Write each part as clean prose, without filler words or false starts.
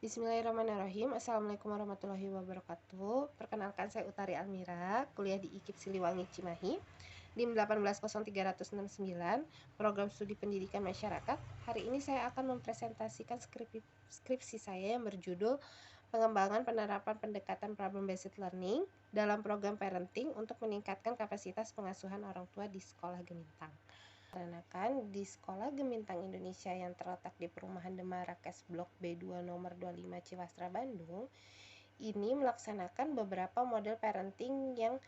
Bismillahirrahmanirrahim. Assalamualaikum warahmatullahi wabarakatuh. Perkenalkan, saya Utari Almira, kuliah di IKIP Siliwangi Cimahi, NIM 1800369, Program Studi Pendidikan Masyarakat. Hari ini saya akan mempresentasikan skripsi saya yang berjudul Pengembangan Penerapan Pendekatan Problem Based Learning dalam Program Parenting untuk meningkatkan kapasitas pengasuhan orang tua di Sekolah Gemintang. Di Sekolah Gemintang Indonesia yang terletak di Perumahan Demarakes Blok B2 nomor 25 Ciwastra, Bandung, ini melaksanakan beberapa model parenting yang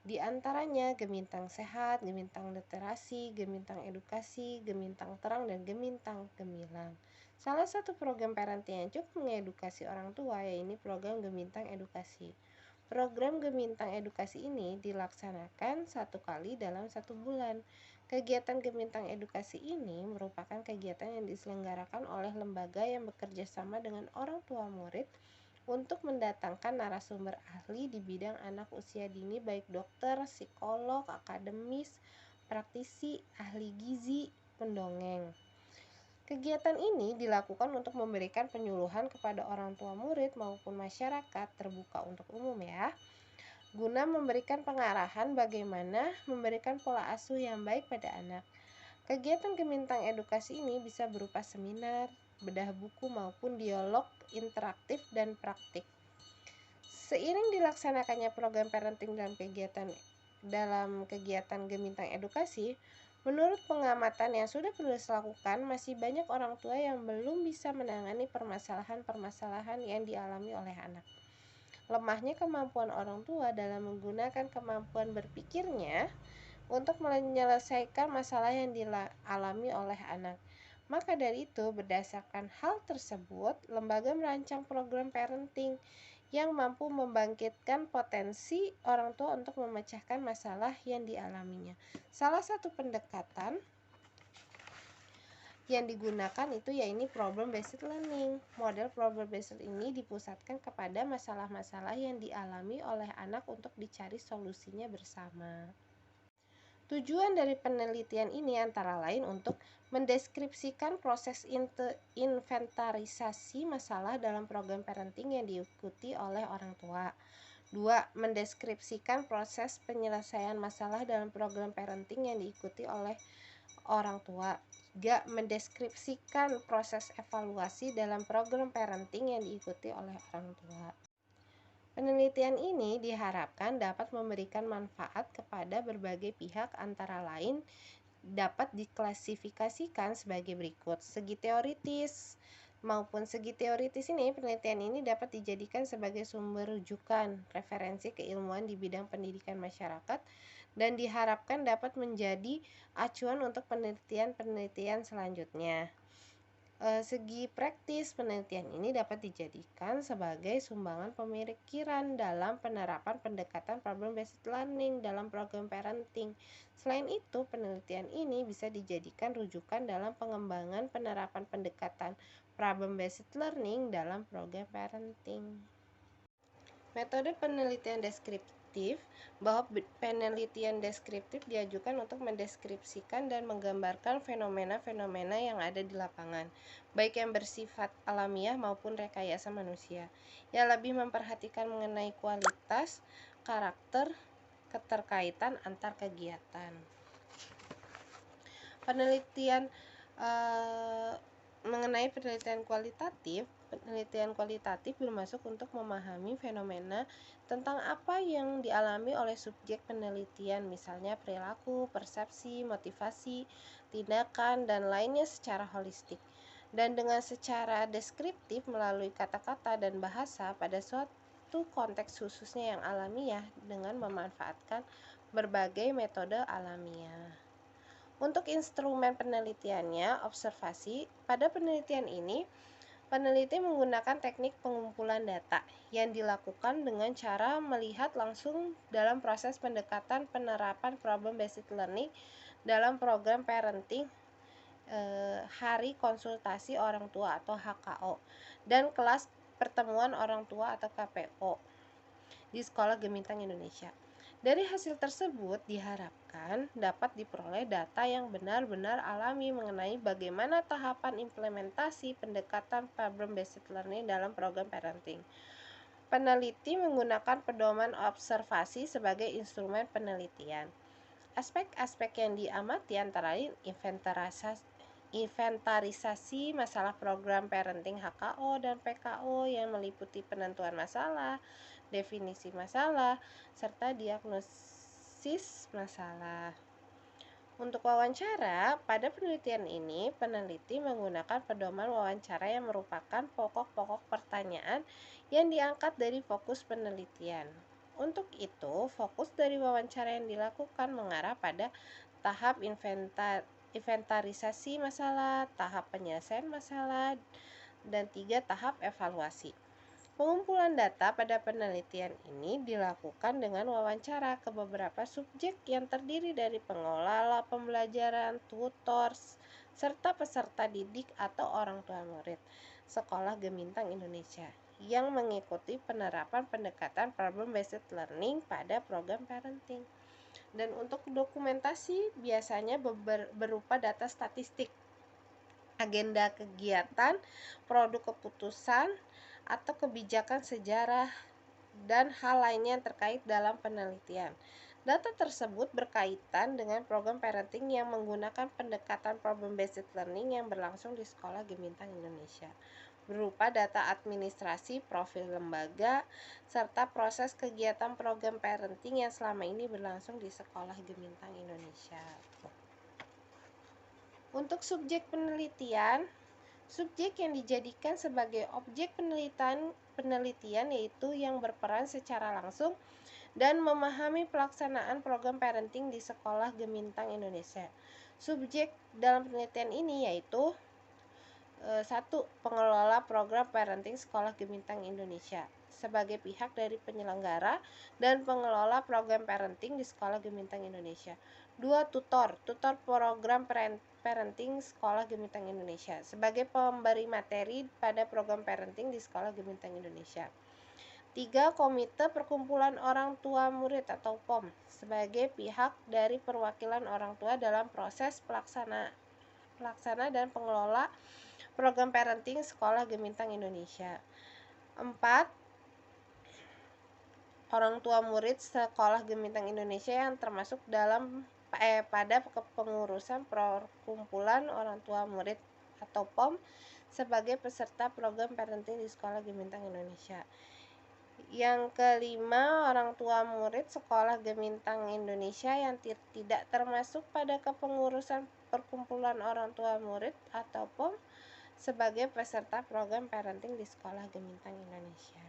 diantaranya Gemintang Sehat, Gemintang Literasi, Gemintang Edukasi, Gemintang Terang, dan Gemintang Gemilang. Salah satu program parenting yang cukup mengedukasi orang tua yaitu program Gemintang Edukasi. Program Gemintang Edukasi ini dilaksanakan 1 kali dalam 1 bulan. Kegiatan Gemintang Edukasi ini merupakan kegiatan yang diselenggarakan oleh lembaga yang bekerja sama dengan orang tua murid untuk mendatangkan narasumber ahli di bidang anak usia dini, baik dokter, psikolog, akademis, praktisi, ahli gizi, pendongeng. Kegiatan ini dilakukan untuk memberikan penyuluhan kepada orang tua murid maupun masyarakat, terbuka untuk umum ya, guna memberikan pengarahan bagaimana memberikan pola asuh yang baik pada anak. Kegiatan Gemintang Edukasi ini bisa berupa seminar, bedah buku maupun dialog interaktif dan praktik. Seiring dilaksanakannya program parenting dalam kegiatan Gemintang Edukasi, menurut pengamatan yang sudah penulis lakukan, masih banyak orang tua yang belum bisa menangani permasalahan-permasalahan yang dialami oleh anak. Lemahnya kemampuan orang tua dalam menggunakan kemampuan berpikirnya untuk menyelesaikan masalah yang dialami oleh anak. Maka dari itu, berdasarkan hal tersebut, lembaga merancang program parenting yang mampu membangkitkan potensi orang tua untuk memecahkan masalah yang dialaminya. Salah satu pendekatan yang digunakan itu yaitu problem based learning. Model problem based ini dipusatkan kepada masalah-masalah yang dialami oleh anak untuk dicari solusinya bersama. Tujuan dari penelitian ini antara lain untuk mendeskripsikan proses inventarisasi masalah dalam program parenting yang diikuti oleh orang tua. 2. Mendeskripsikan proses penyelesaian masalah dalam program parenting yang diikuti oleh orang tua. 3. Mendeskripsikan proses evaluasi dalam program parenting yang diikuti oleh orang tua. Penelitian ini diharapkan dapat memberikan manfaat kepada berbagai pihak, antara lain dapat diklasifikasikan sebagai berikut. Segi teoritis ini, penelitian ini dapat dijadikan sebagai sumber rujukan, referensi keilmuan di bidang pendidikan masyarakat, dan diharapkan dapat menjadi acuan untuk penelitian-penelitian selanjutnya. Segi praktis, penelitian ini dapat dijadikan sebagai sumbangan pemikiran dalam penerapan pendekatan problem based learning dalam program parenting. Selain itu, penelitian ini bisa dijadikan rujukan dalam pengembangan penerapan pendekatan problem based learning dalam program parenting. Metode penelitian deskriptif, bahwa penelitian deskriptif diajukan untuk mendeskripsikan dan menggambarkan fenomena-fenomena yang ada di lapangan, baik yang bersifat alamiah maupun rekayasa manusia, yang lebih memperhatikan mengenai kualitas, karakter, keterkaitan antar kegiatan. Mengenai penelitian kualitatif bermaksud untuk memahami fenomena tentang apa yang dialami oleh subjek penelitian, misalnya perilaku, persepsi, motivasi, tindakan, dan lainnya secara holistik, dan dengan secara deskriptif melalui kata-kata dan bahasa pada suatu konteks khususnya yang alamiah dengan memanfaatkan berbagai metode alamiah. Untuk instrumen penelitiannya, observasi. Pada penelitian ini, peneliti menggunakan teknik pengumpulan data yang dilakukan dengan cara melihat langsung dalam proses pendekatan penerapan problem based learning dalam program parenting, hari konsultasi orang tua atau HKO, dan kelas pertemuan orang tua atau KPO di Sekolah Gemintang Indonesia. Dari hasil tersebut diharapkan dapat diperoleh data yang benar-benar alami mengenai bagaimana tahapan implementasi pendekatan problem based learning dalam program parenting. Peneliti menggunakan pedoman observasi sebagai instrumen penelitian. Aspek-aspek yang diamati antara lain inventarisasi masalah program parenting HKO dan PKO yang meliputi penentuan masalah, definisi masalah, serta diagnosis masalah. Untuk wawancara, pada penelitian ini, peneliti menggunakan pedoman wawancara yang merupakan pokok-pokok pertanyaan yang diangkat dari fokus penelitian. Untuk itu, fokus dari wawancara yang dilakukan mengarah pada tahap inventarisasi masalah, tahap penyelesaian masalah, dan 3 tahap evaluasi. Pengumpulan data pada penelitian ini dilakukan dengan wawancara ke beberapa subjek yang terdiri dari pengelola pembelajaran, tutor, serta peserta didik atau orang tua murid Sekolah Gemintang Indonesia yang mengikuti penerapan pendekatan problem based learning pada program parenting. Dan untuk dokumentasi biasanya berupa data statistik, agenda kegiatan, produk keputusan, atau kebijakan sejarah, dan hal lainnya yang terkait dalam penelitian. Data tersebut berkaitan dengan program parenting yang menggunakan pendekatan problem based learning yang berlangsung di Sekolah Gemintang Indonesia, berupa data administrasi, profil lembaga, serta proses kegiatan program parenting yang selama ini berlangsung di Sekolah Gemintang Indonesia. Untuk subjek penelitian, subjek yang dijadikan sebagai objek penelitian yaitu yang berperan secara langsung dan memahami pelaksanaan program parenting di Sekolah Gemintang Indonesia. Subjek dalam penelitian ini yaitu 1. Pengelola program parenting Sekolah Gemintang Indonesia sebagai pihak dari penyelenggara dan pengelola program parenting di Sekolah Gemintang Indonesia. 2. Tutor program parenting Sekolah Gemintang Indonesia sebagai pemberi materi pada program parenting di Sekolah Gemintang Indonesia. 3. Komite Perkumpulan Orang Tua Murid atau POM sebagai pihak dari perwakilan orang tua dalam proses pelaksana dan pengelola program parenting Sekolah Gemintang Indonesia. 4. Orang tua murid Sekolah Gemintang Indonesia yang termasuk dalam pada kepengurusan Perkumpulan Orang Tua Murid atau POM sebagai peserta program parenting di Sekolah Gemintang Indonesia. Yang kelima, orang tua murid Sekolah Gemintang Indonesia yang tidak termasuk pada kepengurusan Perkumpulan Orang Tua Murid atau POM sebagai peserta program parenting di Sekolah Gemintang Indonesia.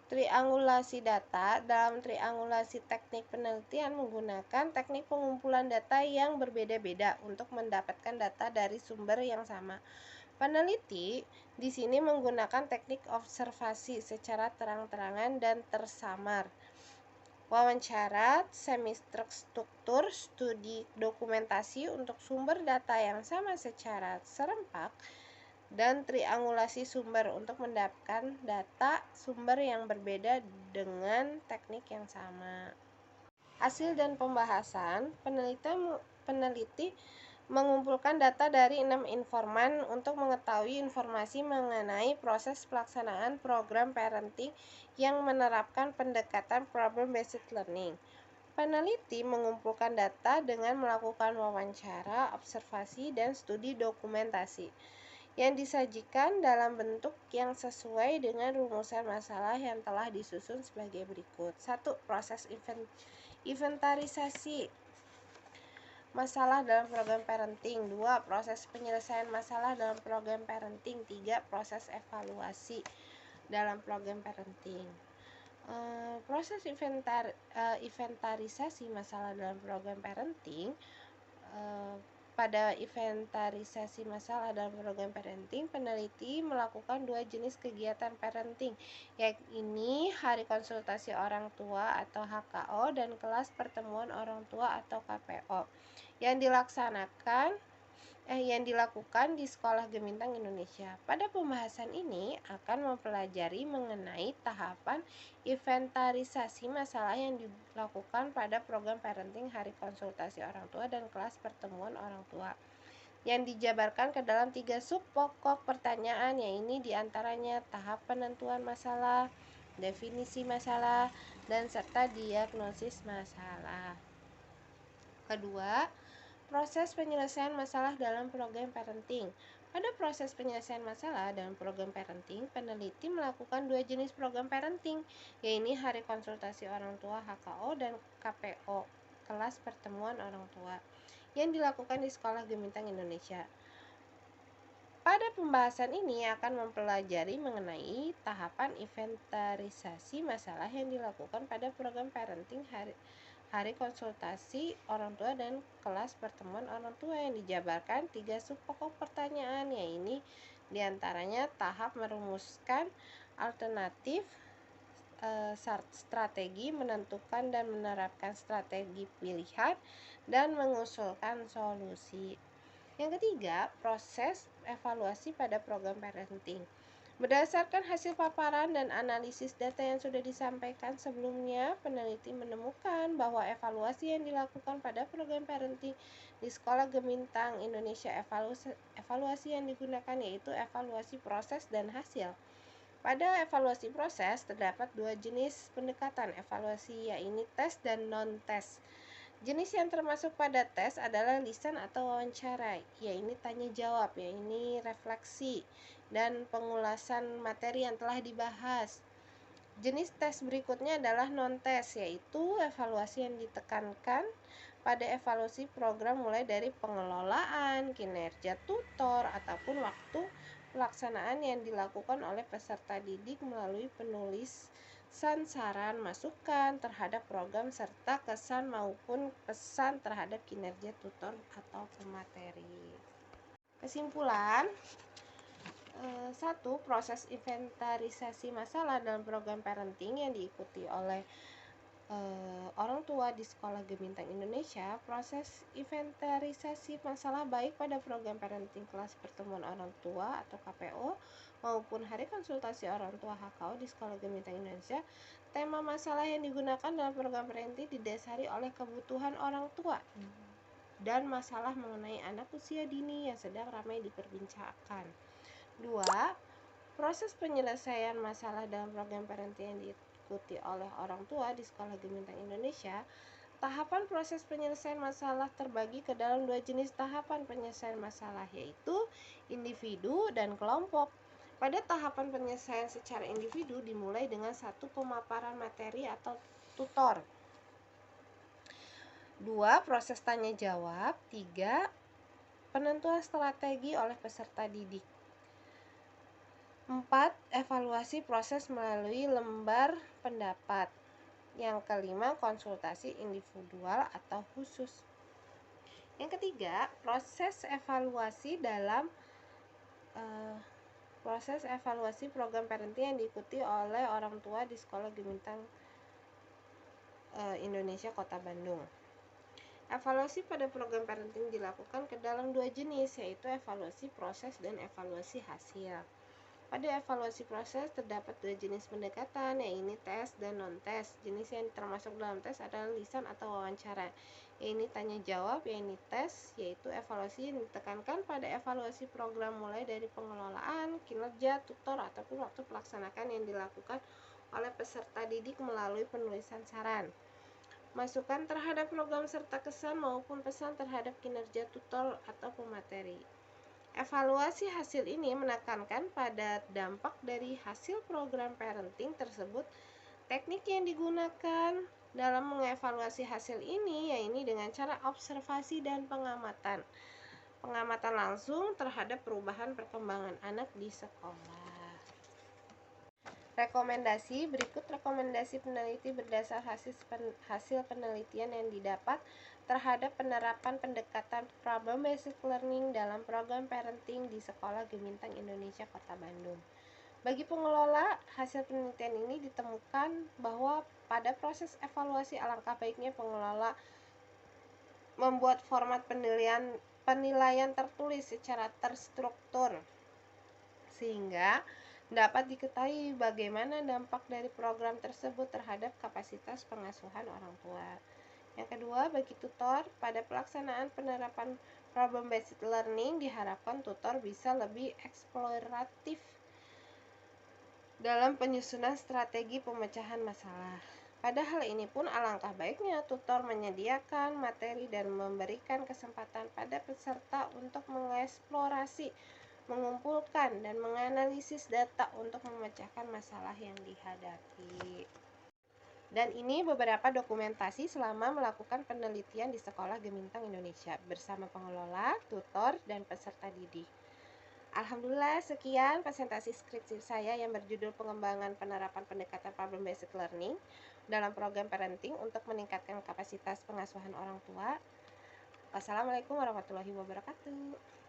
Triangulasi data. Dalam triangulasi teknik penelitian menggunakan teknik pengumpulan data yang berbeda-beda untuk mendapatkan data dari sumber yang sama. Peneliti di sini menggunakan teknik observasi secara terang-terangan dan tersamar, wawancara, semi-struktur, studi dokumentasi untuk sumber data yang sama secara serempak, dan triangulasi sumber untuk mendapatkan data sumber yang berbeda dengan teknik yang sama. Hasil dan pembahasan. Peneliti mengumpulkan data dari 6 informan untuk mengetahui informasi mengenai proses pelaksanaan program parenting yang menerapkan pendekatan problem based learning. Peneliti mengumpulkan data dengan melakukan wawancara, observasi, dan studi dokumentasi yang disajikan dalam bentuk yang sesuai dengan rumusan masalah yang telah disusun sebagai berikut. 1. Proses inventarisasi masalah dalam program parenting. 2. Proses penyelesaian masalah dalam program parenting. 3. Proses evaluasi dalam program parenting. Proses inventarisasi masalah dalam program parenting. Pada inventarisasi masalah dalam program parenting, peneliti melakukan 2 jenis kegiatan parenting, yakni hari konsultasi orang tua atau HKO dan kelas pertemuan orang tua atau KPO, yang dilaksanakan yang dilakukan di Sekolah Gemintang Indonesia. Pada pembahasan ini akan mempelajari mengenai tahapan inventarisasi masalah yang dilakukan pada program parenting hari konsultasi orang tua dan kelas pertemuan orang tua, yang dijabarkan ke dalam 3 sub pokok pertanyaan, yaitu diantaranya tahap penentuan masalah, definisi masalah, dan serta diagnosis masalah. Kedua, proses penyelesaian masalah dalam program parenting. Pada proses penyelesaian masalah dalam program parenting, peneliti melakukan 2 jenis program parenting, yaitu hari konsultasi orang tua (HKO) dan KPO (kelas pertemuan orang tua) yang dilakukan di Sekolah Gemintang Indonesia. Pada pembahasan ini akan mempelajari mengenai tahapan inventarisasi masalah yang dilakukan pada program parenting hari konsultasi orang tua dan kelas pertemuan orang tua, yang dijabarkan 3 sub pokok pertanyaan, yaitu diantaranya tahap merumuskan alternatif, strategi, menentukan dan menerapkan strategi pilihan, dan mengusulkan solusi. Yang ketiga, proses evaluasi pada program parenting. Berdasarkan hasil paparan dan analisis data yang sudah disampaikan sebelumnya, peneliti menemukan bahwa evaluasi yang dilakukan pada program parenting di Sekolah Gemintang Indonesia, evaluasi yang digunakan yaitu evaluasi proses dan hasil. Pada evaluasi proses terdapat 2 jenis pendekatan evaluasi, yaitu tes dan non-tes. Jenis yang termasuk pada tes adalah lisan atau wawancara, yaitu tanya jawab, yaitu refleksi dan pengulasan materi yang telah dibahas. Jenis tes berikutnya adalah non-tes, yaitu evaluasi yang ditekankan pada evaluasi program mulai dari pengelolaan, kinerja tutor, ataupun waktu pelaksanaan yang dilakukan oleh peserta didik melalui penulisan saran masukan terhadap program serta kesan maupun pesan terhadap kinerja tutor atau pemateri. Kesimpulan, 1. Proses inventarisasi masalah dalam program parenting yang diikuti oleh orang tua di Sekolah Gemintang Indonesia. Proses inventarisasi masalah baik pada program parenting kelas pertemuan orang tua atau KPO maupun hari konsultasi orang tua HKO di Sekolah Gemintang Indonesia. Tema masalah yang digunakan dalam program parenting didasari oleh kebutuhan orang tua dan masalah mengenai anak usia dini yang sedang ramai diperbincangkan. 2. Proses penyelesaian masalah dalam program parenting yang diikuti oleh orang tua di Sekolah Gemintang Indonesia. Tahapan proses penyelesaian masalah terbagi ke dalam 2 jenis tahapan penyelesaian masalah, yaitu individu dan kelompok. Pada tahapan penyelesaian secara individu dimulai dengan 1. Pemaparan materi atau tutor. 2. Proses tanya jawab. 3. Penentuan strategi oleh peserta didik. 4. Evaluasi proses melalui lembar pendapat. Yang kelima, konsultasi individual atau khusus. Yang ketiga, proses evaluasi dalam proses evaluasi program parenting yang diikuti oleh orang tua di Sekolah Gemintang Indonesia Kota Bandung. Evaluasi pada program parenting dilakukan ke dalam 2 jenis, yaitu evaluasi proses dan evaluasi hasil. Pada evaluasi proses terdapat 2 jenis pendekatan, yaitu tes dan non-tes. Jenis yang termasuk dalam tes adalah lisan atau wawancara, yaitu tanya jawab, yaitu tes, yaitu evaluasi yang ditekankan pada evaluasi program mulai dari pengelolaan, kinerja tutor, ataupun waktu pelaksanakan yang dilakukan oleh peserta didik melalui penulisan saran, masukan terhadap program serta kesan maupun pesan terhadap kinerja tutor atau pemateri. Evaluasi hasil ini menekankan pada dampak dari hasil program parenting tersebut. Teknik yang digunakan dalam mengevaluasi hasil ini yaitu dengan cara observasi dan pengamatan langsung terhadap perubahan perkembangan anak di sekolah. Rekomendasi. Berikut rekomendasi peneliti berdasar hasil penelitian yang didapat terhadap penerapan pendekatan problem basic learning dalam program parenting di Sekolah Gemintang Indonesia Kota Bandung. Bagi pengelola, hasil penelitian ini ditemukan bahwa pada proses evaluasi alangkah baiknya pengelola membuat format penilaian penilaian tertulis secara terstruktur, sehingga dapat diketahui bagaimana dampak dari program tersebut terhadap kapasitas pengasuhan orang tua. Yang kedua, bagi tutor, pada pelaksanaan penerapan problem based learning diharapkan tutor bisa lebih eksploratif dalam penyusunan strategi pemecahan masalah. Pada hal ini pun alangkah baiknya tutor menyediakan materi dan memberikan kesempatan pada peserta untuk mengeksplorasi, mengumpulkan, dan menganalisis data untuk memecahkan masalah yang dihadapi. Dan ini beberapa dokumentasi selama melakukan penelitian di Sekolah Gemintang Indonesia bersama pengelola, tutor, dan peserta didik. Alhamdulillah, sekian presentasi skripsi saya yang berjudul pengembangan penerapan pendekatan problem based learning dalam program parenting untuk meningkatkan kapasitas pengasuhan orang tua. Wassalamualaikum warahmatullahi wabarakatuh.